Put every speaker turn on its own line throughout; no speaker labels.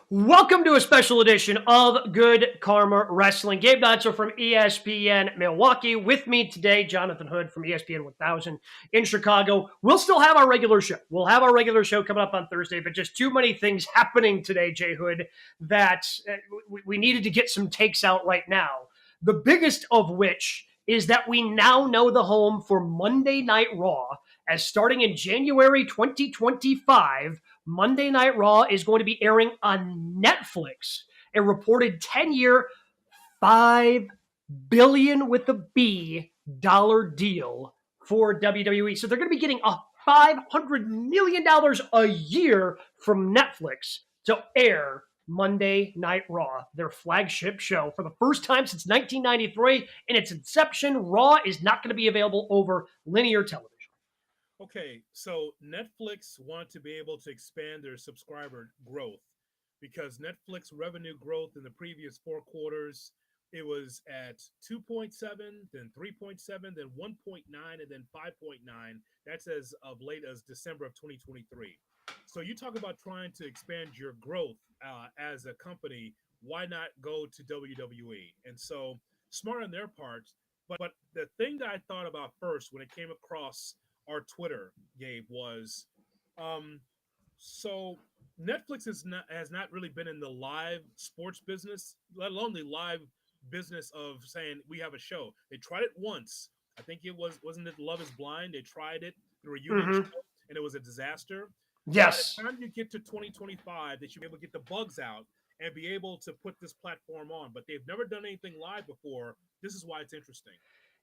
Welcome to a special edition of Good Karma Wrestling. Gabe Notso from ESPN Milwaukee. With me today, Jonathan Hood from ESPN 1000 in Chicago. We'll still have our regular show. We'll have our regular show coming up on Thursday, but just too many things happening today, Jay Hood, that we needed to get some takes out right now. The biggest of which is that we now know the home for Monday Night Raw, as starting in January 2025, Monday Night Raw is going to be airing on Netflix. A reported 10-year, $5 billion with a B dollar deal for WWE. So they're going to be getting $500 million a year from Netflix to air Monday Night Raw, their flagship show. For the first time since 1993, in its inception, Raw is not going to be available over linear television.
Okay, so Netflix wanted to be able to expand their subscriber growth because Netflix revenue growth in the previous 4 quarters, it was at 2.7, then 3.7, then 1.9, and then 5.9. That's as of late as December of 2023. So you talk about trying to expand your growth as a company. Why not go to WWE? And so smart on their part. But the thing that I thought about first when it came across our Twitter, Gabe, was um, so Netflix has not really been in the live sports business, let alone the live business of saying we have a show. They tried it once. I think it wasn't it Love Is Blind. They tried it, the reunion
Mm-hmm.
show, and it was a disaster. So by
Yes.
the time you get to 2025, they should be able to get the bugs out and be able to put this platform on. But they've never done anything live before. This is why it's interesting.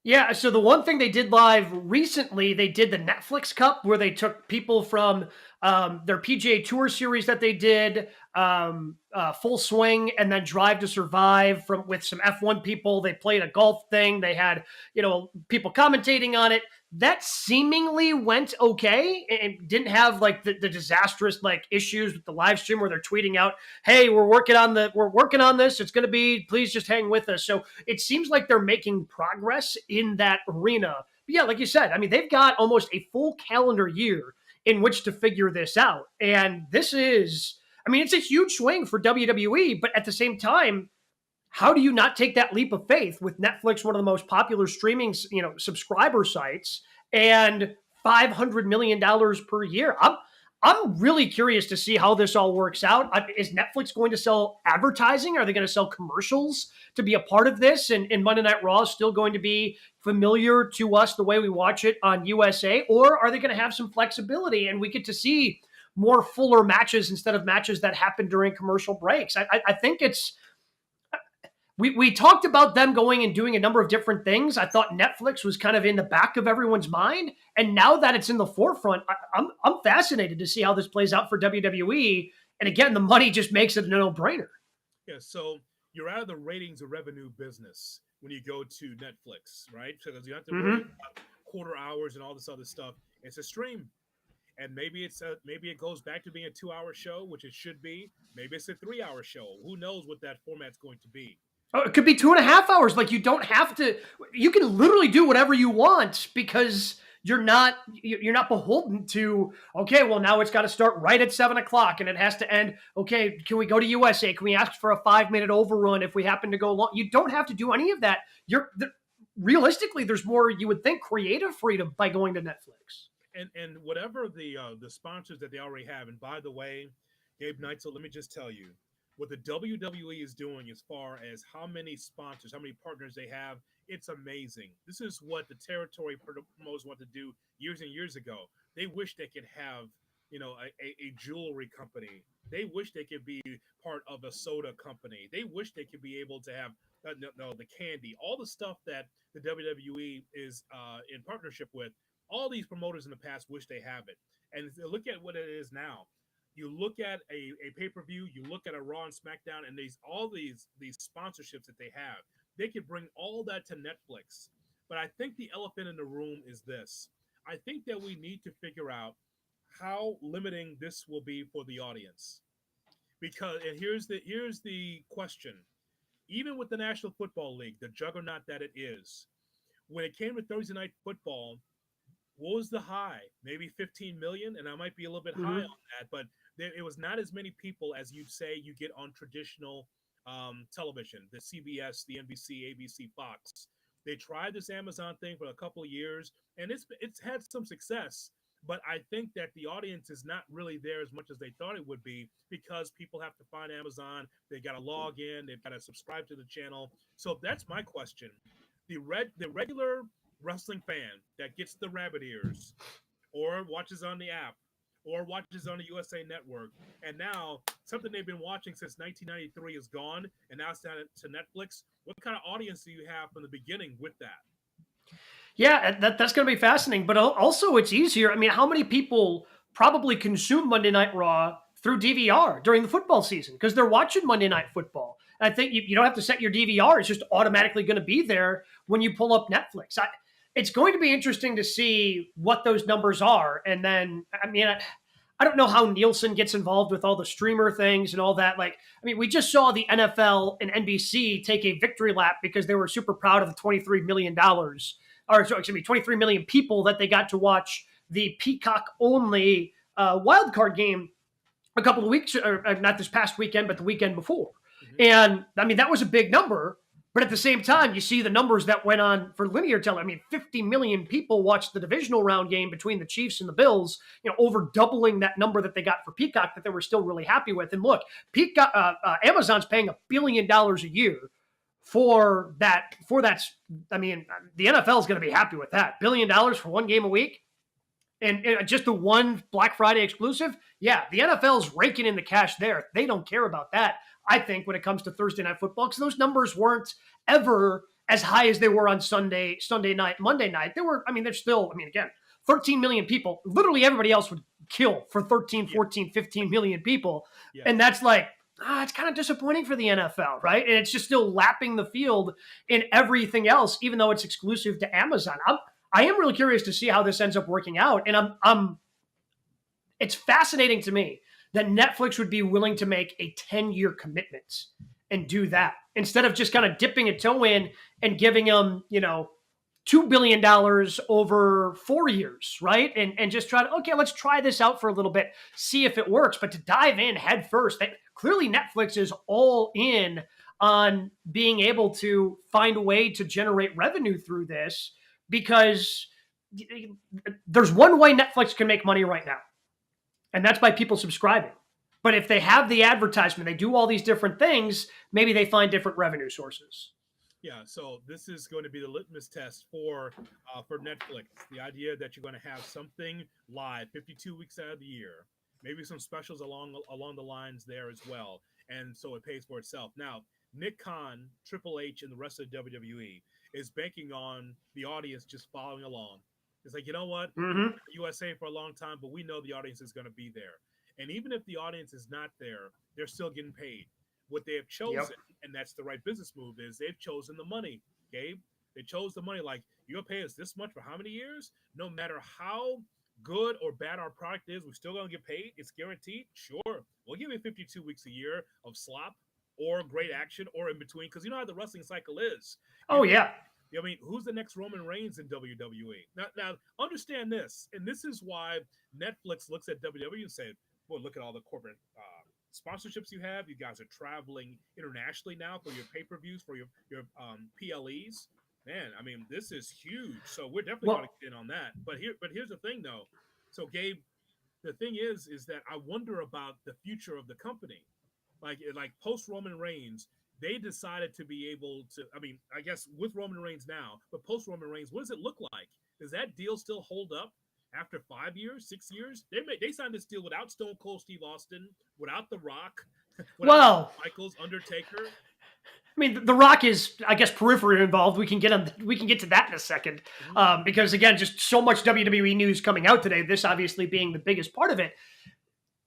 Yeah, so the one thing they did live recently, they did the Netflix Cup where they took people from their PGA Tour series that they did, Full Swing, and then Drive to Survive from with some F1 people. They played a golf thing. They had people commentating on it. That seemingly went okay and didn't have like the disastrous like issues with the live stream where they're tweeting out, "Hey, we're working on this. It's going to be. Please just hang with us." So it seems like they're making progress in that arena. But yeah, like you said, I mean, they've got almost a full calendar year in which to figure this out. And this is, I mean, it's a huge swing for WWE, but at the same time, how do you not take that leap of faith with Netflix, one of the most popular streaming, subscriber sites, and $500 million per year? I'm really curious to see how this all works out. Is Netflix going to sell advertising? Are they going to sell commercials to be a part of this? And Monday Night Raw is still going to be familiar to us the way we watch it on USA? Or are they going to have some flexibility and we get to see more fuller matches instead of matches that happen during commercial breaks? I think it's we talked about them going and doing a number of different things. I thought Netflix was kind of in the back of everyone's mind, and now that it's in the forefront, I'm fascinated to see how this plays out for WWE. And again, the money just makes it a no brainer.
Yeah, so you're out of the ratings or revenue business when you go to Netflix, right? Because you have to worry
Mm-hmm.
about quarter hours and all this other stuff. It's a stream, and maybe it goes back to being a 2 hour show, which it should be. Maybe it's a 3 hour show. Who knows what that format's going to be?
Oh, it could be 2.5 hours. Like you don't have to. You can literally do whatever you want because you're not beholden to. Okay, well now it's got to start right at 7 o'clock and it has to end. Okay, can we go to USA? Can we ask for a 5 minute overrun if we happen to go long? You don't have to do any of that. Realistically, there's more you would think creative freedom by going to Netflix.
And whatever the sponsors that they already have. And by the way, Gabe Knight, so let me just tell you what the WWE is doing as far as how many sponsors, how many partners they have. It's amazing. This is what the territory promoters want to do years and years ago. They wish they could have, a jewelry company. They wish they could be part of a soda company. They wish they could be able to have no, the candy, all the stuff that the WWE is in partnership with. All these promoters in the past wish they have it. And look at what it is now. You look at a pay-per-view, you look at a Raw and SmackDown, and these sponsorships that they have. They could bring all that to Netflix. But I think the elephant in the room is this. I think that we need to figure out how limiting this will be for the audience. Because and here's the question. Even with the National Football League, the juggernaut that it is, when it came to Thursday night football, what was the high? Maybe 15 million, and I might be a little bit high
Mhm.
on that, but it was not as many people as you'd say you get on traditional television, the CBS, the NBC, ABC, Fox. They tried this Amazon thing for a couple of years, and it's had some success. But I think that the audience is not really there as much as they thought it would be because people have to find Amazon. They got to log in. They've got to subscribe to the channel. So that's my question: the regular wrestling fan that gets the rabbit ears or watches on the app or watches on the USA Network, and now something they've been watching since 1993 is gone, and now it's down to Netflix. What kind of audience do you have from the beginning with that?
Yeah, that's going to be fascinating. But also, it's easier. I mean, how many people probably consume Monday Night Raw through DVR during the football season because they're watching Monday Night Football? And I think you don't have to set your DVR; it's just automatically going to be there when you pull up Netflix. It's going to be interesting to see what those numbers are, and then I mean. I don't know how Nielsen gets involved with all the streamer things and all that. Like, I mean, we just saw the NFL and NBC take a victory lap because they were super proud of the $23 million, or excuse me, 23 million people that they got to watch the Peacock only wild card game a couple of weeks, or not this past weekend, but the weekend before.
Mm-hmm.
And I mean, that was a big number. But at the same time, you see the numbers that went on for linear television. I mean, 50 million people watched the divisional round game between the Chiefs and the Bills, over doubling that number that they got for Peacock that they were still really happy with. And look, Peacock, Amazon's paying $1 billion a year for that. I mean, the NFL is going to be happy with that. $1 billion for one game a week. And just the one Black Friday exclusive, yeah, the NFL's raking in the cash there. They don't care about that, I think, when it comes to Thursday Night Football, because those numbers weren't ever as high as they were on Sunday night, Monday night. They were, I mean, they're still, I mean, again, 13 million people. Literally everybody else would kill for 13,
Yeah.
14, 15 million people.
Yes.
And that's like, it's kind of disappointing for the NFL, right? And it's just still lapping the field in everything else, even though it's exclusive to Amazon. I am really curious to see how this ends up working out. And it's fascinating to me that Netflix would be willing to make a 10-year commitment and do that instead of just kind of dipping a toe in and giving them, $2 billion over 4 years, right? And just try to, okay, let's try this out for a little bit, see if it works. But to dive in head first, clearly Netflix is all in on being able to find a way to generate revenue through this, because there's one way Netflix can make money right now, and that's by people subscribing. But if they have the advertisement, they do all these different things, maybe they find different revenue sources.
Yeah, so this is going to be the litmus test for Netflix. The idea that you're going to have something live 52 weeks out of the year, maybe some specials along the lines there as well, and so it pays for itself. Now, Nick Khan, Triple H, and the rest of the WWE is banking on the audience just following along. It's like, you know what,
Mm-hmm.
USA for a long time, but we know the audience is going to be there, and even if the audience is not there, they're still getting paid. What they have chosen,
Yep.
and that's the right business move, is they've chosen the money, Gabe. They chose the money. Like, you'll pay us this much for how many years? No matter how good or bad our product is, we're still going to get paid. It's guaranteed. Sure, we'll give you 52 weeks a year of slop or great action or in between, because you know how the wrestling cycle is.
Oh, yeah.
I mean, who's the next Roman Reigns in WWE? Now, understand this, and this is why Netflix looks at WWE and said, "Well, look at all the corporate sponsorships you have. You guys are traveling internationally now for your pay-per-views, for your PLEs. Man, I mean, this is huge. So we're definitely going to get in on that. But here's the thing, though. So, Gabe, the thing is that I wonder about the future of the company. Like post Roman Reigns, they decided to be able to. I mean, I guess with Roman Reigns now, but post Roman Reigns, what does it look like? Does that deal still hold up? After 5 years, 6 years, they signed this deal without Stone Cold Steve Austin, without The Rock, without Michaels, Undertaker.
I mean, The Rock is, I guess, periphery involved. We can get to that in a second, because again, just so much WWE news coming out today. This obviously being the biggest part of it.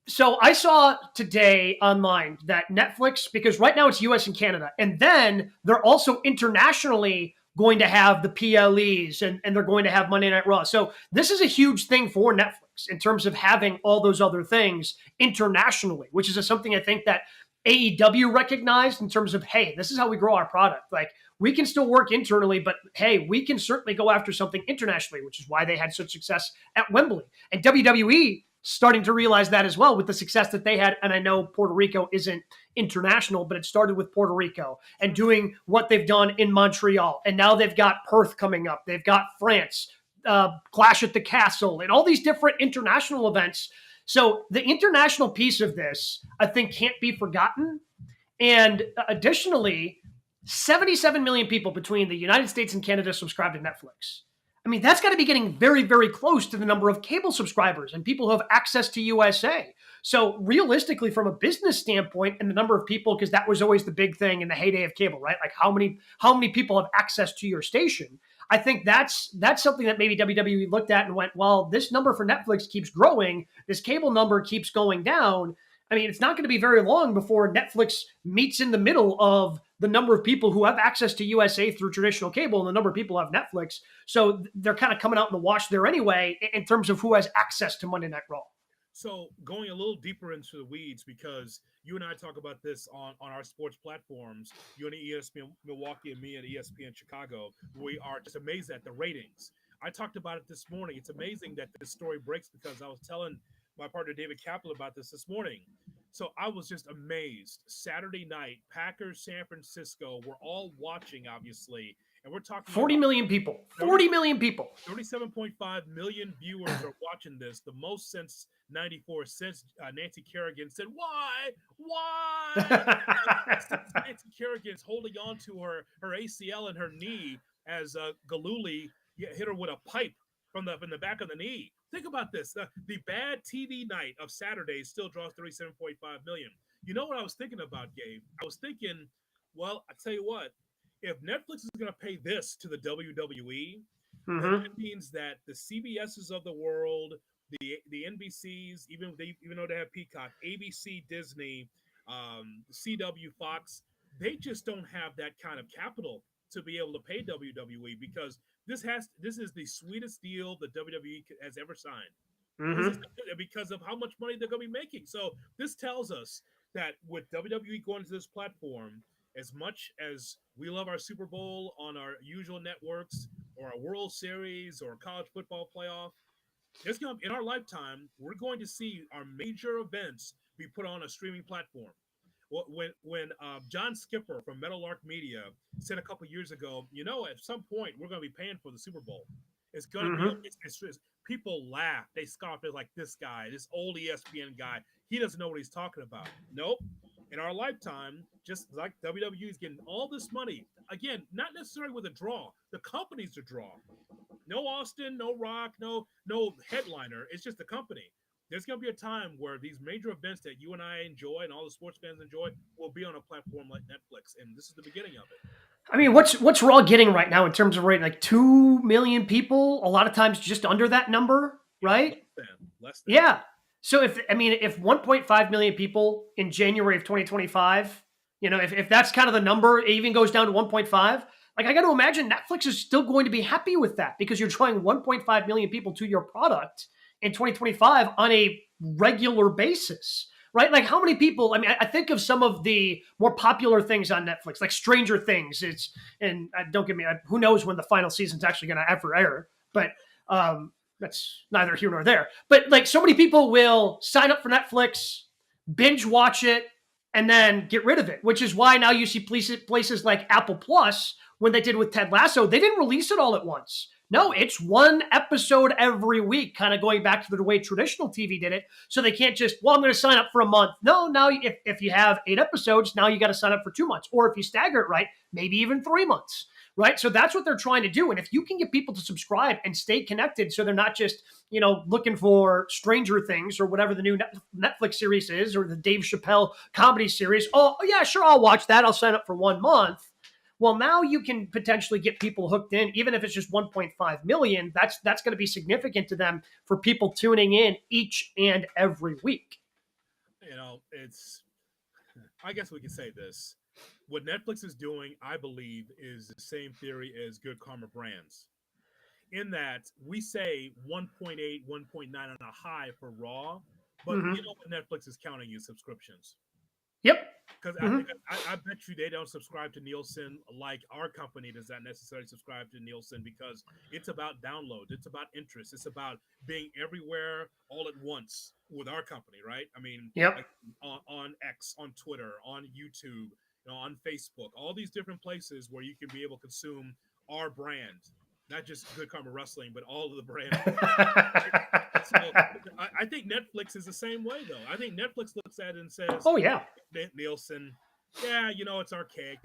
So I saw today online that Netflix, because right now it's US and Canada, and then they're also internationally going to have the PLEs, and they're going to have Monday Night Raw. So this is a huge thing for Netflix in terms of having all those other things internationally, which is something I think that AEW recognized in terms of, hey, this is how we grow our product. Like, we can still work internally, but hey, we can certainly go after something internationally, which is why they had such success at Wembley. And WWE starting to realize that as well with the success that they had. And I know Puerto Rico isn't international, but it started with Puerto Rico and doing what they've done in Montreal. And now they've got Perth coming up. They've got France, Clash at the Castle, and all these different international events. So the international piece of this, I think, can't be forgotten. And additionally, 77 million people between the United States and Canada subscribe to Netflix. I mean, that's got to be getting very, very close to the number of cable subscribers and people who have access to USA. So realistically, from a business standpoint, and the number of people, because that was always the big thing in the heyday of cable, right? Like how many people have access to your station? I think that's something that maybe WWE looked at and went, well, this number for Netflix keeps growing, this cable number keeps going down. I mean, it's not going to be very long before Netflix meets in the middle of the number of people who have access to USA through traditional cable and the number of people who have Netflix. So they're kind of coming out in the wash there anyway in terms of who has access to Monday Night Raw.
So going a little deeper into the weeds, because you and I talk about this on our sports platforms, you on ESPN Milwaukee and me at ESPN Chicago, we are just amazed at the ratings. I talked about it this morning. It's amazing that this story breaks because I was telling my partner David Kaplan about this morning. So I was just amazed. Saturday night, Packers, San Francisco, we're all watching, obviously, and we're talking
40
about
million people.
30,
40 million people.
37.5 million viewers are watching this, the most since 94, since Nancy Kerrigan said, why? Since Nancy Kerrigan's holding on to her ACL and her knee as Galuli hit her with a pipe from the back of the knee. Think about this. The bad TV night of Saturday still draws 37.5 million. You know what I was thinking about, Gabe? I was thinking, well, I tell you what, if Netflix is going to pay this to the WWE, then that means that the CBSs of the world, the NBCs, even though they have Peacock, ABC, Disney, CW, Fox, they just don't have that kind of capital to be able to pay WWE because this is the sweetest deal the WWE has ever signed. This is because of how much money they're going to be making. So this tells us that with WWE going to this platform, as much as we love our Super Bowl on our usual networks or our World Series or college football playoff, there's going to, in our lifetime, we're going to see our major events be put on a streaming platform. When John Skipper from Meadowlark Media said a couple years ago, at some point we're going to be paying for the Super Bowl. It's going to be it's people laugh, they scoff. They're like, this guy, this old ESPN guy, he doesn't know what he's talking about. Nope. In our lifetime, just like WWE is getting all this money, again, not necessarily with a draw. The company's a draw. No Austin, no Rock, no headliner. It's just the company. There's going to be a time where these major events that you and I enjoy and all the sports fans enjoy will be on a platform like Netflix, and this is the beginning of it.
I mean, what's Raw getting right now in terms of rate? Like 2 million people, a lot of times just under that number, right?
Less than.
Yeah. So if 1.5 million people in January of 2025, if that's kind of the number, it even goes down to 1.5. Like, I got to imagine Netflix is still going to be happy with that because you're drawing 1.5 million people to your product in 2025 on a regular basis, right? Like, how many people? I mean, I think of some of the more popular things on Netflix, like Stranger Things. Don't get me, who knows when the final season's actually going to ever air, but that's neither here nor there. But like, so many people will sign up for Netflix, binge watch it, and then get rid of it, which is why now you see places like Apple Plus, when they did with Ted Lasso, they didn't release it all at once. No, it's one episode every week, kind of going back to the way traditional TV did it. So they can't just, well, I'm going to sign up for a month. No, now if you have 8 episodes, now you got to sign up for 2 months. Or if you stagger it right, maybe even 3 months, right? So that's what they're trying to do. And if you can get people to subscribe and stay connected so they're not just, looking for Stranger Things or whatever the new Netflix series is, or the Dave Chappelle comedy series. Oh, yeah, sure, I'll watch that. I'll sign up for 1 month. Well, now you can potentially get people hooked in, even if it's just 1.5 million. That's going to be significant to them for people tuning in each and every week.
I guess we can say this. What Netflix is doing, I believe, is the same theory as Good Karma Brands. In that we say 1.8, 1.9 on a high for Raw, but you know what Netflix is counting is subscriptions.
Yep.
Because
Hmm.
I bet you they don't subscribe to Nielsen like our company does not necessarily subscribe to Nielsen, because it's about downloads, it's about interest, it's about being everywhere all at once with our company, right? I mean,
Yep.
like on X, on Twitter, on YouTube, on Facebook, all these different places where you can be able to consume our brand, not just Good Karma Wrestling, but all of the brands we have. Right? So I think Netflix is the same way, though. I think Netflix looks at it and says,
Oh yeah.
Nielsen, yeah, it's archaic.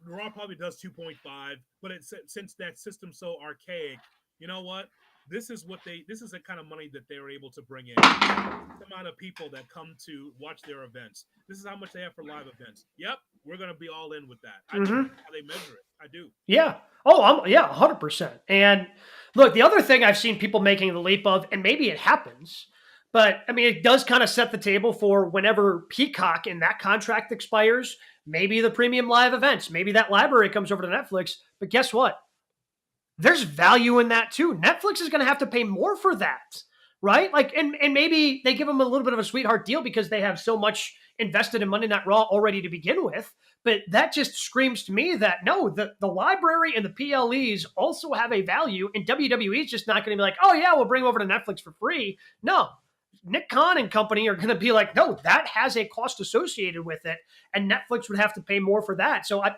Raw probably does 2.5, but since that system's so archaic, you know what? This is the kind of money that they're able to bring in. The amount of people that come to watch their events. This is how much they have for live events. Yep, we're gonna be all in with that. I think
Hmm.
that's how they measure it. I do.
Yeah. Oh, yeah, 100%. And look, the other thing I've seen people making the leap of, and maybe it happens, but I mean, it does kind of set the table for whenever Peacock and that contract expires, maybe the premium live events, maybe that library comes over to Netflix. But guess what? There's value in that too. Netflix is going to have to pay more for that, right? Like, and maybe they give them a little bit of a sweetheart deal because they have so much invested in Monday Night Raw already to begin with. But that just screams to me that no, the library and the PLEs also have a value, and WWE is just not going to be like, oh yeah, we'll bring over to Netflix for free. No, Nick Khan and company are going to be like, no, that has a cost associated with it, and Netflix would have to pay more for that. So I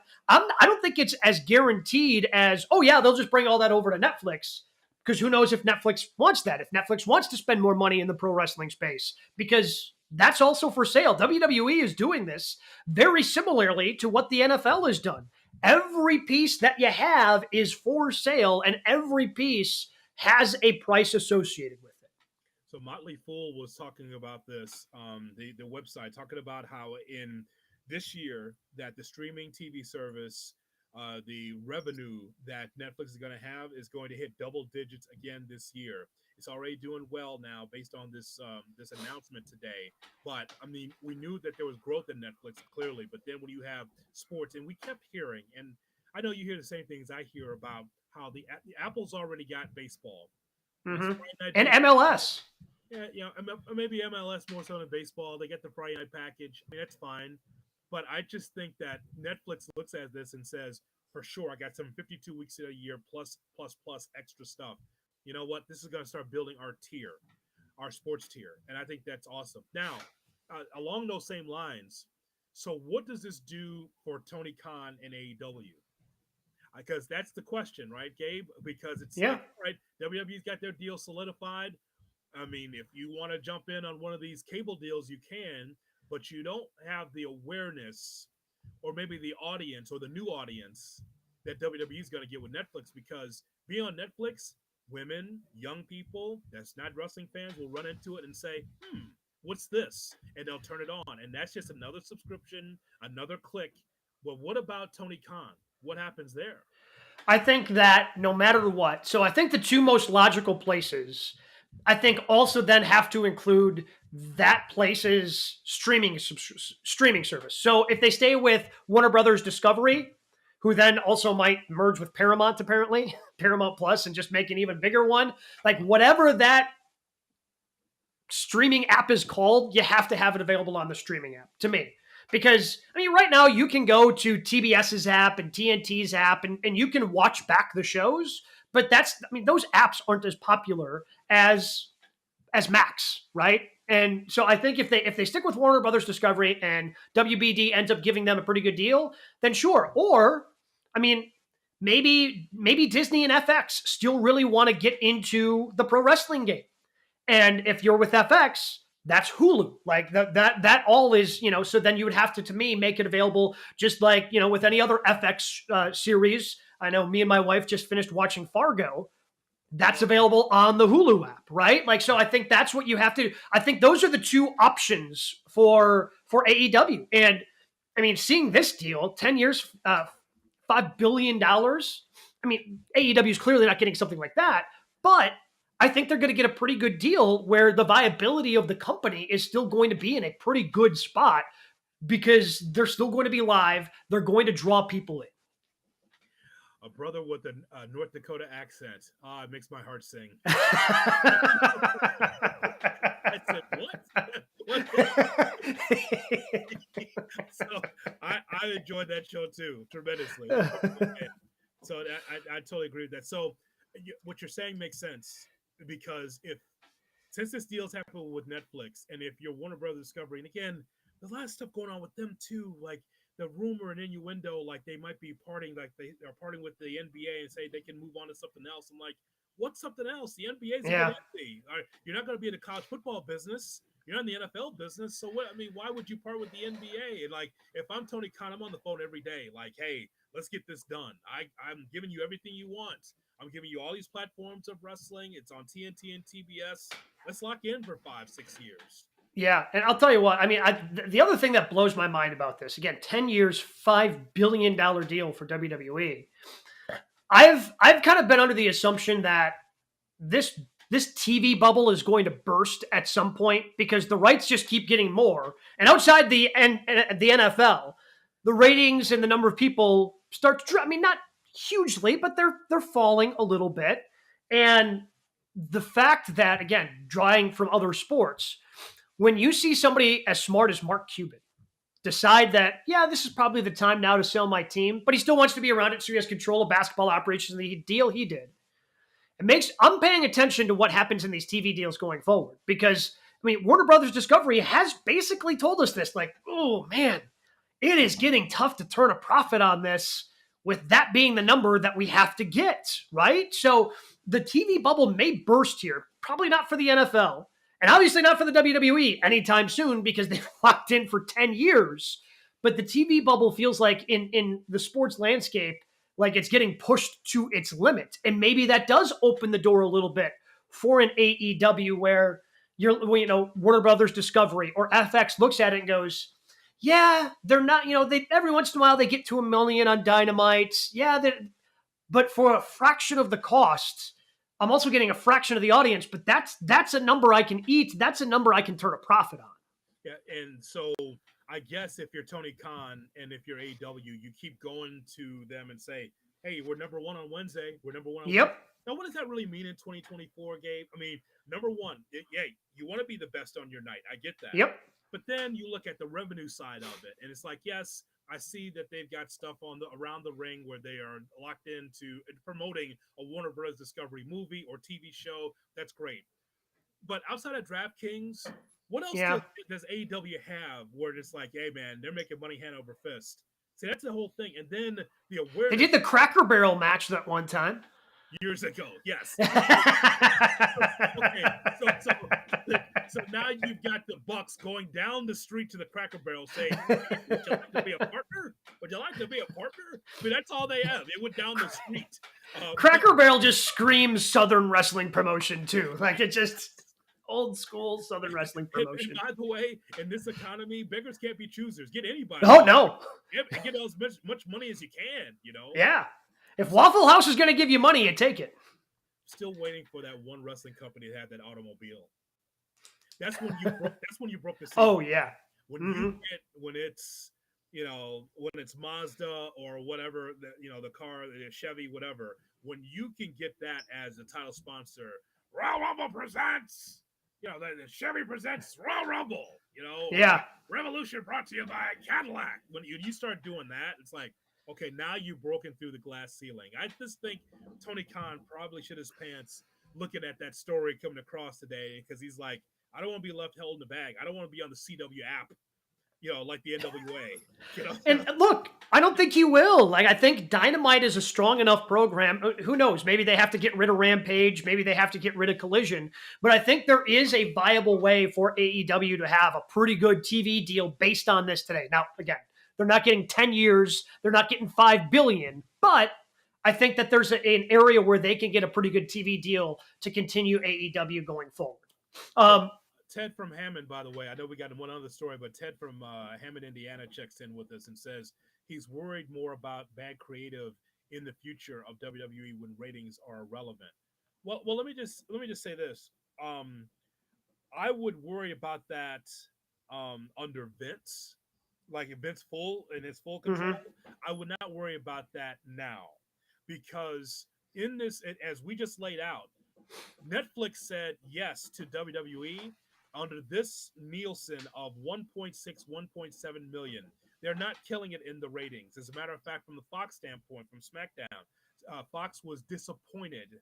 don't think it's as guaranteed as, oh yeah, they'll just bring all that over to Netflix, because who knows if Netflix wants that, if Netflix wants to spend more money in the pro wrestling space, because that's also for sale. WWE is doing this very similarly to what the NFL has done. Every piece that you have is for sale, and every piece has a price associated with it.
So Motley Fool was talking about this, the website, talking about how in this year that the streaming TV service, the revenue that Netflix is going to have is going to hit double digits again this year. It's already doing well now based on this announcement today. But I mean, we knew that there was growth in Netflix clearly, but then when you have sports, and we kept hearing, and I know you hear the same things I hear about how the Apple's already got baseball. It's
Mm-hmm.
Friday Night
And
Baseball.
MLS.
Yeah, maybe MLS more so than baseball. They get the Friday night package. I mean, that's fine. But I just think that Netflix looks at this and says, for sure, I got some 52 weeks in a year plus extra stuff. You know what? This is going to start building our tier, our sports tier. And I think that's awesome. Now, along those same lines, so what does this do for Tony Khan and AEW? Because that's the question, right, Gabe? Because it's like,
Yeah.
all right, WWE's got their deal solidified. I mean, if you want to jump in on one of these cable deals, you can, but you don't have the awareness or maybe the audience or the new audience that WWE is going to get with Netflix, because being on Netflix, women, young people that's not wrestling fans will run into it and say, what's this? And they'll turn it on. And that's just another subscription, another click. But what about Tony Khan? What happens there?
I think that no matter what, so I think the two most logical places, I think also then have to include that place's streaming service. So if they stay with Warner Brothers Discovery, who then also might merge with Paramount, apparently, Paramount Plus, and just make an even bigger one, like whatever that streaming app is called, you have to have it available on the streaming app to me. Because, I mean, right now you can go to TBS's app and TNT's app and you can watch back the shows, but I mean, those apps aren't as popular as Max, right? And so I think if they stick with Warner Brothers Discovery and WBD ends up giving them a pretty good deal, then sure. Or, I mean, maybe Disney and FX still really want to get into the pro wrestling game. And if you're with FX, that's Hulu. Like that all is, so then you would have to me, make it available just like, with any other FX series. I know me and my wife just finished watching Fargo. That's available on the Hulu app, right? Like, so I think that's what you have to do. I think those are the two options for AEW. And I mean, seeing this deal, 10 years, $5 billion. I mean, AEW is clearly not getting something like that, but I think they're going to get a pretty good deal where the viability of the company is still going to be in a pretty good spot because they're still going to be live. They're going to draw people in.
A brother with a North Dakota accent. Ah, it makes my heart sing. I said, what? What? enjoyed that show too tremendously. I'm a big fan. So I totally agree with that. So what you're saying makes sense because if since this deal's happened with Netflix, and if you're Warner Brothers Discovery, and again, there's a lot of stuff going on with them too, like the rumor and innuendo, like they might be parting, like they are parting with the NBA and say they can move on to something else. I'm like, what's something else? The NBA is a good
Yeah.
entity. You're not going to be in the college football business. You're in the NFL business. So what? I mean, why would you part with the NBA? And like, if I'm Tony Khan, I'm on the phone every day. Like, hey, let's get this done. I'm giving you everything you want. I'm giving you all these platforms of wrestling. It's on TNT and TBS. Let's lock in for 5, 6 years.
Yeah, and I'll tell you what. I mean, the other thing that blows my mind about this, again, 10 years, $5 billion deal for WWE. I've kind of been under the assumption that this this TV bubble is going to burst at some point because the rights just keep getting more, and outside the NFL, the ratings and the number of people start to drop. I mean, not hugely, but they're falling a little bit, and the fact that again, drawing from other sports, when you see somebody as smart as Mark Cuban decide that, yeah, this is probably the time now to sell my team, but he still wants to be around it so he has control of basketball operations and the deal he did. I'm paying attention to what happens in these TV deals going forward because I mean Warner Brothers Discovery has basically told us this, like, oh man, it is getting tough to turn a profit on this with that being the number that we have to get, right? So the TV bubble may burst here, probably not for the NFL, and obviously not for the WWE anytime soon because they've locked in for 10 years. But the TV bubble feels like in the sports landscape, like it's getting pushed to its limit. And maybe that does open the door a little bit for an AEW where Warner Brothers Discovery or FX looks at it and goes, yeah, they're not, they every once in a while they get to 1 million on Dynamite. Yeah, but for a fraction of the cost, I'm also getting a fraction of the audience, but that's a number I can eat. That's a number I can turn a profit on.
Yeah, and so I guess if you're Tony Khan and if you're AEW, you keep going to them and say, "Hey, we're number one on Wednesday. We're number one on Wednesday."
Yep.
Now, what does that really mean in 2024, Gabe? I mean, number one, yeah, you want to be the best on your night. I get that.
Yep.
But then you look at the revenue side of it, and it's like, yes, I see that they've got stuff on the around the ring where they are locked into promoting a Warner Bros. Discovery movie or TV show. That's great. But outside of DraftKings, what else
Yeah.
does AEW have where it's like, hey man, they're making money hand over fist? See, that's the whole thing. And then the
They
awareness
did the Cracker Barrel match that one time.
years ago, yes. Okay, so now you've got the Bucks going down the street to the Cracker Barrel saying, "Would you like to be a partner? Would you like to be a partner?" I mean, that's all they have. They went down the street.
Cracker Barrel just screams Southern wrestling promotion too. Like it just old school Southern wrestling
And
promotion.
by the way, in this economy, beggars can't be choosers. Get anybody.
Oh no.
Get as much money as you can.
Yeah. If Waffle House is going to give you money, you take it.
Still waiting for that one wrestling company that had that automobile. That's when you broke the series.
Oh yeah.
When it's when it's Mazda or whatever, the car, the Chevy, whatever. When you can get that as a title sponsor, Royal Rumble presents. The Chevy presents Royal Rumble.
Yeah.
Revolution brought to you by Cadillac. When you start doing that, it's like, okay, now you've broken through the glass ceiling. I just think Tony Khan probably shit his pants looking at that story coming across today because he's like, I don't want to be left holding the bag. I don't want to be on the CW app, like the NWA.
And look, I don't think he will. Like, I think Dynamite is a strong enough program. Who knows? Maybe they have to get rid of Rampage. Maybe they have to get rid of Collision. But I think there is a viable way for AEW to have a pretty good TV deal based on this today. Now, again, they're not getting 10 years. They're not getting $5 billion. But I think that there's an area where they can get a pretty good TV deal to continue AEW going forward.
Ted from Hammond, by the way, I know we got one other story, but Ted from Hammond, Indiana checks in with us and says he's worried more about bad creative in the future of WWE when ratings are irrelevant. Well, let me just say this. I would worry about that under Vince, like if Vince in his full control. I would not worry about that now because in this, as we just laid out, Netflix said yes to WWE under this Nielsen of 1.6, 1.7 million. they're not killing it in the ratings. As a matter of fact, from the Fox standpoint, from SmackDown, Fox was disappointed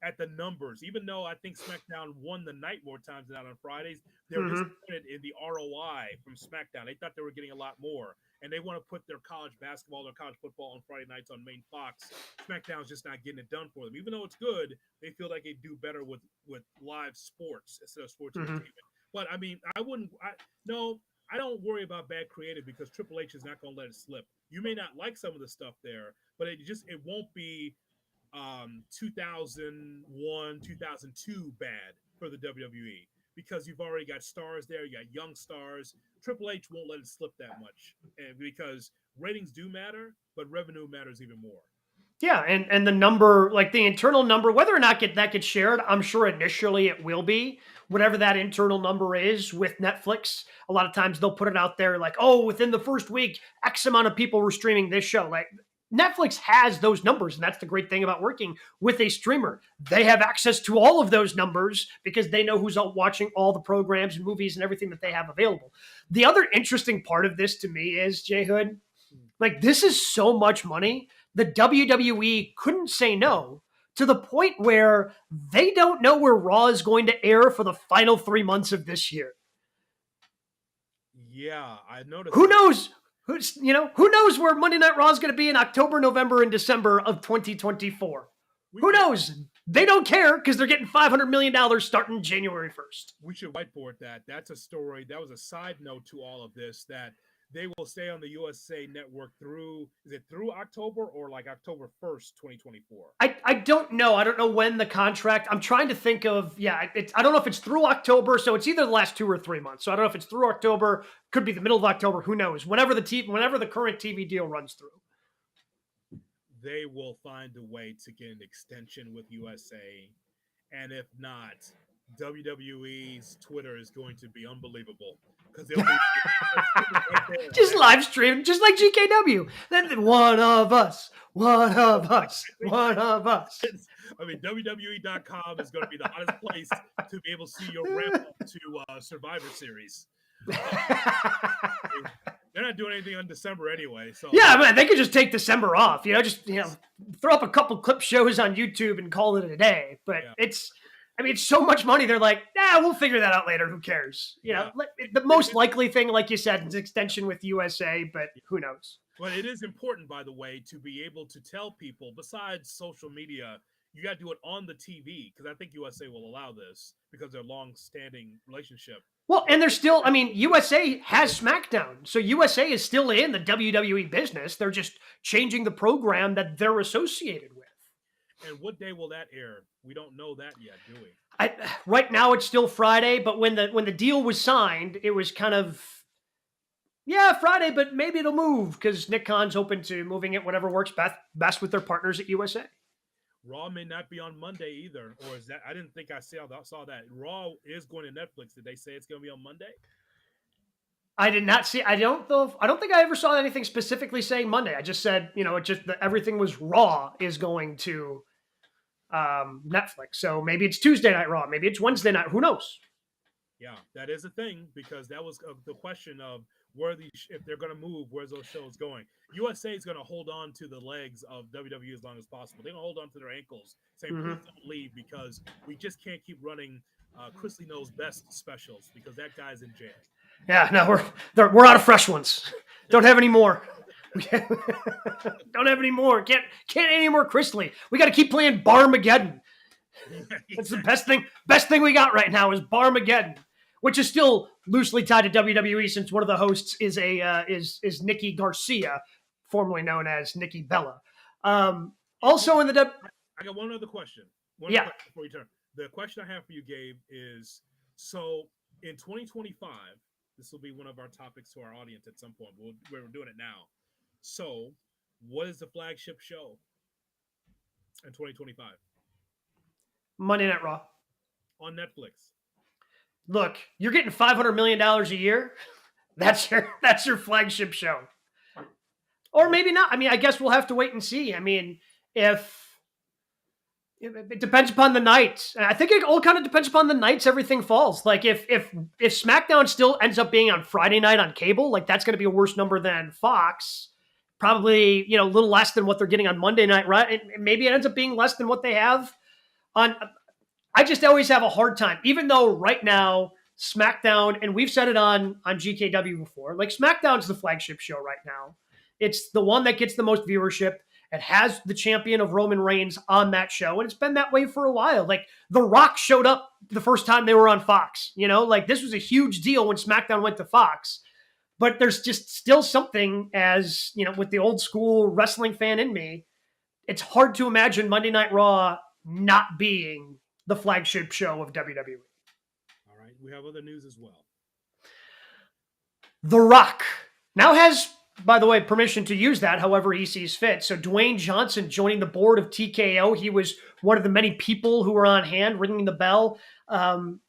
at the numbers. Even though I think SmackDown won the night more times than out on Fridays, they were
Mm-hmm.
disappointed in the ROI from SmackDown. They thought they were getting a lot more, and they want to put their college basketball, their college football on Friday nights on main Fox. SmackDown's just not getting it done for them. Even though it's good, they feel like they do better with live sports instead of sports
Mm-hmm.
entertainment. But I mean, I wouldn't. No, I don't worry about bad creative because Triple H is not going to let it slip. You may not like some of the stuff there, but it won't be 2001, 2002 bad for the WWE because you've already got stars there, you got young stars. Triple H won't let it slip that much, and because ratings do matter, but revenue matters even more.
Yeah, and the number, like the internal number, whether or not that gets shared, I'm sure initially it will be whatever that internal number is with Netflix. A lot of times they'll put it out there like, oh, within the first week, X amount of people were streaming this show. Like Netflix has those numbers, and that's the great thing about working with a streamer. They have access to all of those numbers because they know who's out watching all the programs and movies and everything that they have available. The other interesting part of this to me is, Jay Hood, like this is so much money. The WWE couldn't say no to the point where they don't know where Raw is going to air for the final 3 months of this year.
Yeah, I noticed.
Who knows? Who knows where Monday Night Raw is going to be in October, November, and December of 2024? Who knows? They don't care because they're getting $500 million starting January 1st.
We should whiteboard that. That's a story. That was a side note to all of this that they will stay on the USA Network through, is it through October or like October 1st, 2024?
I don't know. I don't know when the contract, I'm trying to think of, I don't know if it's through October, so it's either the last 2 or 3 months. So I don't know if it's through October, could be the middle of October, who knows? Whenever the current TV deal runs through.
They will find a way to get an extension with USA. And if not, WWE's Twitter is going to be unbelievable because they'll be right
just live stream, just like GKW. Then one of us.
I mean, WWE.com is going to be the hottest place to be able to see your ramp up to Survivor Series. They're not doing anything on December anyway. So
yeah, man, they could just take December off. Throw up a couple clip shows on YouTube and call it a day. But it's so much money. They're like, we'll figure that out later. Who cares? The most likely thing, like you said, is extension with USA, but who knows?
But it is important, by the way, to be able to tell people, besides social media, you got to do it on the TV, because I think USA will allow this because of their long-standing relationship.
Well, and they're still, USA has SmackDown. So USA is still in the WWE business. They're just changing the program that they're associated with.
And what day will that air? We don't know that yet, do we?
Right now it's still Friday, but when the deal was signed, it was kind of, Friday, but maybe it'll move because Nick Khan's open to moving it, whatever works best with their partners at USA.
Raw may not be on Monday either, or is that? I didn't think I saw that. Raw is going to Netflix. Did they say it's going to be on Monday?
I did not see. I don't think I ever saw anything specifically saying Monday. I just said, everything was Raw is going to Netflix. So maybe it's Tuesday Night Raw. Maybe it's Wednesday night. Who knows?
Yeah, that is a thing because that was the question of if they're going to move, where's those shows going? USA is going to hold on to the legs of WWE as long as possible. They're going to hold on to their ankles, saying, please don't leave because we just can't keep running Chrisley Knows Best specials because that guy's in jail.
Yeah, no, we're out of fresh ones. Don't have any more. Don't have any more. Can't any more Chrisley. We got to keep playing Barmageddon. That's the best thing we got right now is Barmageddon, which is still loosely tied to WWE since one of the hosts is is Nikki Garcia, formerly known as Nikki Bella. Also in the
I got one other question.
Question
before you turn. The question I have for you, Gabe, is so in 2025, this will be one of our topics to our audience at some point. We're doing it now. So, what is the flagship show in 2025?
Monday Night Raw
on Netflix.
Look, you're getting $500 million a year. That's your flagship show. Or maybe not. I guess we'll have to wait and see. If It depends upon the night. I think it all kind of depends upon the nights everything falls. Like if SmackDown still ends up being on Friday night on cable, like that's going to be a worse number than Fox. Probably, a little less than what they're getting on Monday night, right? And maybe it ends up being less than what they have on. I just always have a hard time, even though right now SmackDown, and we've said it on GKW before, like SmackDown's the flagship show right now. It's the one that gets the most viewership. It has the champion of Roman Reigns on that show, and it's been that way for a while. Like The Rock showed up the first time they were on Fox. Like this was a huge deal when SmackDown went to Fox. But there's just still something as, with the old school wrestling fan in me, it's hard to imagine Monday Night Raw not being the flagship show of WWE.
All right. We have other news as well.
The Rock now has, by the way, permission to use that however he sees fit. So Dwayne Johnson joining the board of TKO. He was one of the many people who were on hand ringing the bell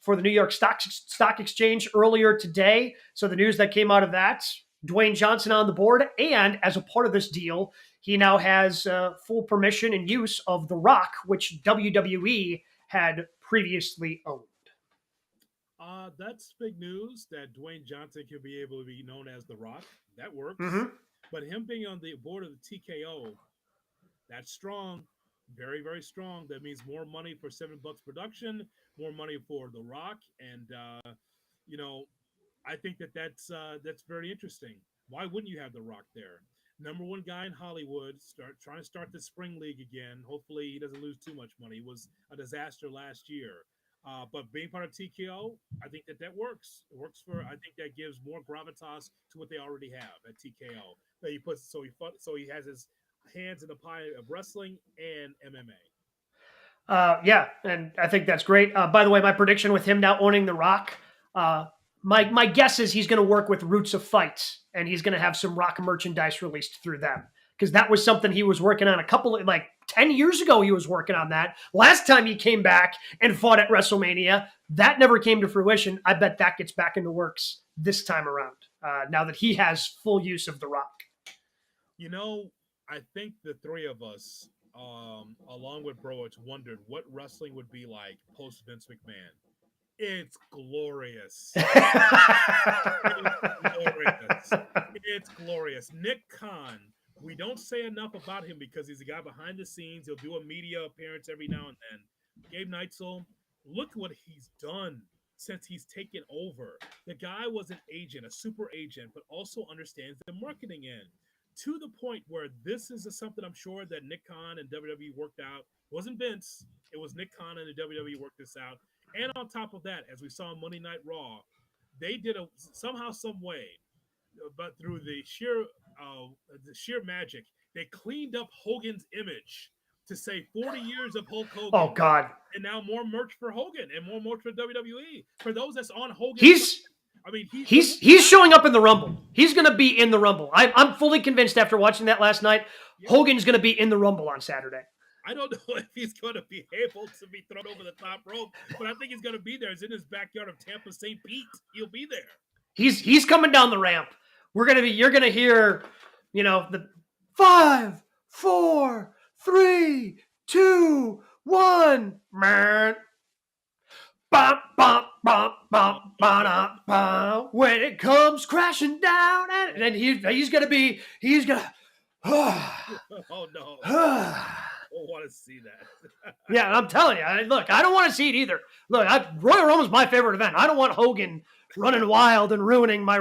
for the New York Stock Exchange earlier today. So the news that came out of that, Dwayne Johnson on the board. And as a part of this deal, he now has full permission and use of The Rock, which WWE had previously owned.
That's big news that Dwayne Johnson could be able to be known as The Rock. That works.
Mm-hmm.
But him being on the board of the TKO, that's strong. Very, very strong. That means more money for $7 production, more money for The Rock. And, I think that's very interesting. Why wouldn't you have The Rock there? Number one guy in Hollywood, trying to start the spring league again. Hopefully he doesn't lose too much money. It was a disaster last year. But being part of TKO, I think that works. It works I think that gives more gravitas to what they already have at TKO. That he puts so he has his hands in the pie of wrestling and MMA.
Yeah, and I think that's great. By the way, my prediction with him now owning The Rock, my guess is he's going to work with Roots of Fight, and he's going to have some Rock merchandise released through them. Because that was something he was working on 10 years ago. He was working on that. Last time he came back and fought at WrestleMania, that never came to fruition. I bet that gets back in the works this time around, now that he has full use of The Rock.
I think the three of us, along with Broich, wondered what wrestling would be like post Vince McMahon. It's glorious. It's glorious. Nick Khan. We don't say enough about him because he's a guy behind the scenes. He'll do a media appearance every now and then. Gabe Neitzel, look what he's done since he's taken over. The guy was an agent, a super agent, but also understands the marketing end to the point where this is something I'm sure that Nick Khan and WWE worked out. It wasn't Vince. It was Nick Khan and the WWE worked this out. And on top of that, as we saw on Monday Night Raw, they did somehow, some way, but through the sheer magic, they cleaned up Hogan's image to say 40 years of Hulk Hogan.
Oh God!
And now more merch for Hogan and more merch for WWE. For those that's on Hogan,
he's showing up in the Rumble. He's going to be in the Rumble. I'm fully convinced after watching that last night. Yeah. Hogan's going to be in the Rumble on Saturday.
I don't know if he's going to be able to be thrown over the top rope, but I think he's going to be there. It's in his backyard of Tampa, St. Pete. He'll be there.
He's coming down the ramp. You're going to hear, the 5, 4, 3, 2, 1. Man. Bop, bop, bop, bop, bop, bop. When it comes crashing down, and then he's going to.
Oh no. I don't want to see that.
Yeah, I'm telling you. Look, I don't want to see it either. Look, Royal Rumble's my favorite event. I don't want Hogan running wild and ruining my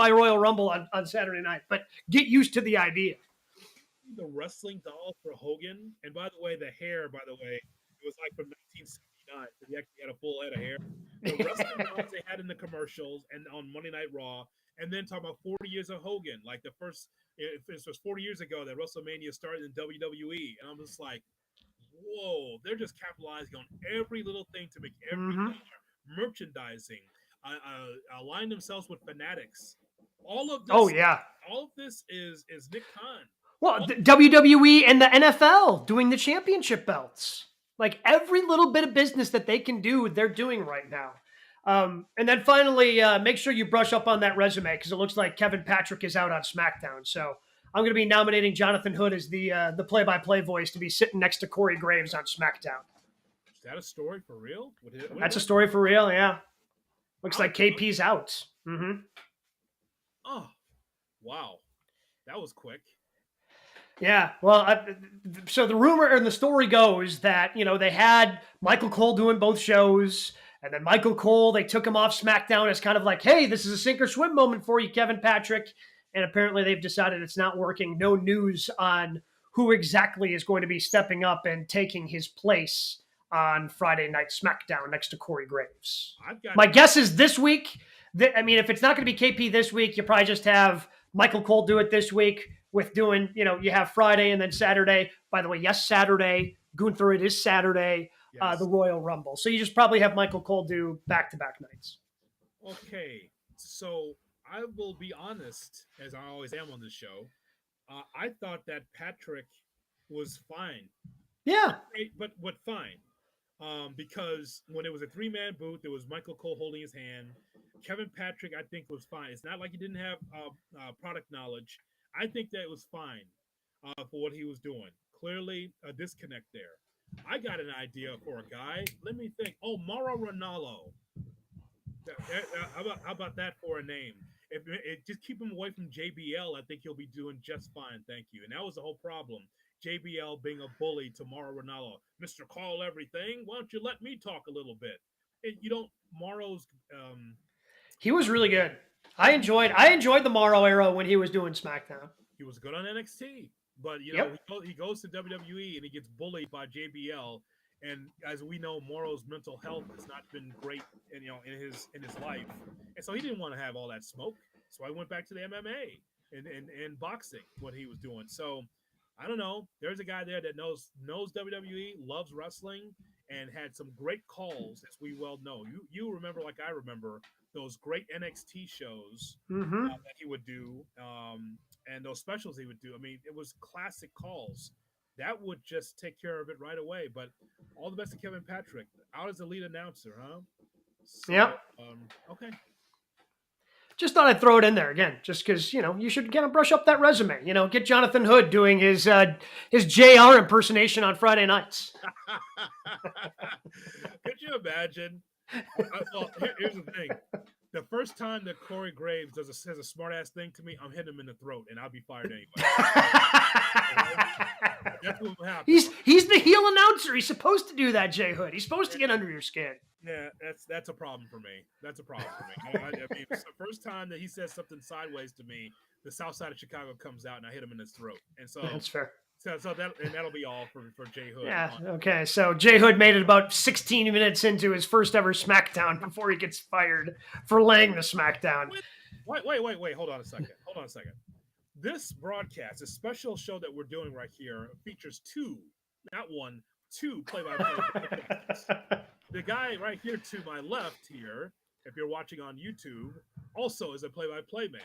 Royal Rumble on Saturday night. But get used to the idea.
The wrestling doll for Hogan, and by the way, the hair. By the way, it was like from 1969. So he actually had a full head of hair. The wrestling dolls they had in the commercials and on Monday Night Raw, and then talking about 40 years of Hogan, like the first. This was 40 years ago that WrestleMania started in WWE, and I'm just like, whoa, they're just capitalizing on every little thing to make every merchandising, align themselves with fanatics. All of this.
Oh yeah.
All of this is Nick Khan.
Well, the WWE and the NFL doing the championship belts, like every little bit of business that they can do, they're doing right now. And then finally, make sure you brush up on that resume because it looks like Kevin Patrick is out on SmackDown. So I'm going to be nominating Jonathan Hood as the play-by-play voice to be sitting next to Corey Graves on SmackDown.
that a story for real? What
That's a
what?
story for real. Yeah. Looks
Wow.
like KP's out.
Oh, wow. That was quick.
Yeah, well, so the rumor and the story goes that they had Michael Cole doing both shows, and then Michael Cole they took him off SmackDown as kind of like, hey, this is a sink or swim moment for you, Kevin Patrick, and apparently they've decided it's not working. No news on who exactly is going to be stepping up and taking his place on Friday Night SmackDown next to Corey Graves.
I've got
My
an
guess is this week. If it's not going to be KP this week, you probably just have Michael Cole do it this week with doing, you have Friday and then Saturday. By the way, yes, Saturday. Gunther, it is Saturday, the
yes.
Royal Rumble. So you just probably have Michael Cole do back-to-back nights.
Okay. So I will be honest, as I always am on this show. I thought that Patrick was fine.
Yeah.
Great, but what fine? Because when it was a three-man booth, there was Michael Cole holding his hand. Kevin Patrick, I think, was fine. It's not like he didn't have product knowledge. I think that it was fine for what he was doing. Clearly, a disconnect there. I got an idea for a guy. Let me think. Oh, Mauro Ranallo. How about that for a name? If it, just keep him away from JBL, I think he'll be doing just fine. Thank you. And that was the whole problem. JBL being a bully to Mauro Ranallo. Mr. Call Everything, why don't you let me talk a little bit? And you don't, Mauro's.
He was really good. I enjoyed the Morrow era when he was doing SmackDown.
He was good on NXT, but
Yep.
he goes to WWE and he gets bullied by JBL. And as we know, Moro's mental health has not been great, in his life, and so he didn't want to have all that smoke. So I went back to the MMA and boxing, what he was doing. So I don't know. There's a guy there that knows WWE, loves wrestling, and had some great calls, as we well know. You remember, like I remember, those great NXT shows
Mm-hmm.
that he would do, and those specials he would do. I mean, it was classic calls. That would just take care of it right away. But all the best to Kevin Patrick, out as the lead announcer, huh? So,
Yep.
okay.
Just thought I'd throw it in there again, just because you should kind of brush up that resume. Get Jonathan Hood doing his JR impersonation on Friday nights.
Could you imagine? Well, here's the thing. The first time that Corey Graves says a smart ass thing to me, I'm hitting him in the throat, and I'll be fired anyway. That's what will happen.
He's the heel announcer. He's supposed to do that, Jay Hood. He's supposed to get under your skin.
Yeah, that's a problem for me. That's a problem for me. I mean, it's the first time that he says something sideways to me, the South Side of Chicago comes out, and I hit him in his throat, and so
That's fair.
that'll be all for Jay Hood.
Yeah. Okay. So Jay Hood made it about 16 minutes into his first ever SmackDown before he gets fired for laying the SmackDown.
Wait. Hold on a second. This broadcast, this special show that we're doing right here, features two, not one, two play-by-play podcasts. The guy right here to my left here, if you're watching on YouTube, also is a play-by-play man.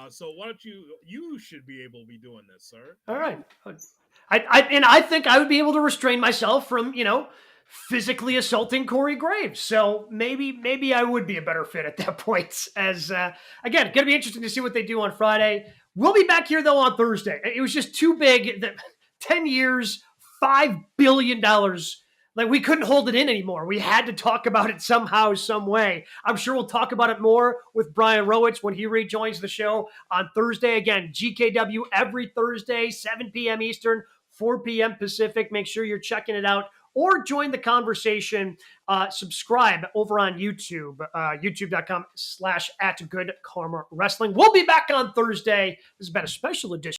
So why don't you should be able to be doing this, sir.
All right. I think I would be able to restrain myself from, physically assaulting Corey Graves. So maybe I would be a better fit at that point. As again, going to be interesting to see what they do on Friday. We'll be back here though on Thursday. It was just too big. That 10 years, $5 billion. Like we couldn't hold it in anymore. We had to talk about it somehow, some way. I'm sure we'll talk about it more with Brian Rowitz when he rejoins the show on Thursday. Again, GKW every Thursday, 7 p.m. Eastern, 4 p.m. Pacific. Make sure you're checking it out or join the conversation. Subscribe over on YouTube, youtube.com/@GoodKarmaWrestling. We'll be back on Thursday. This has been a special edition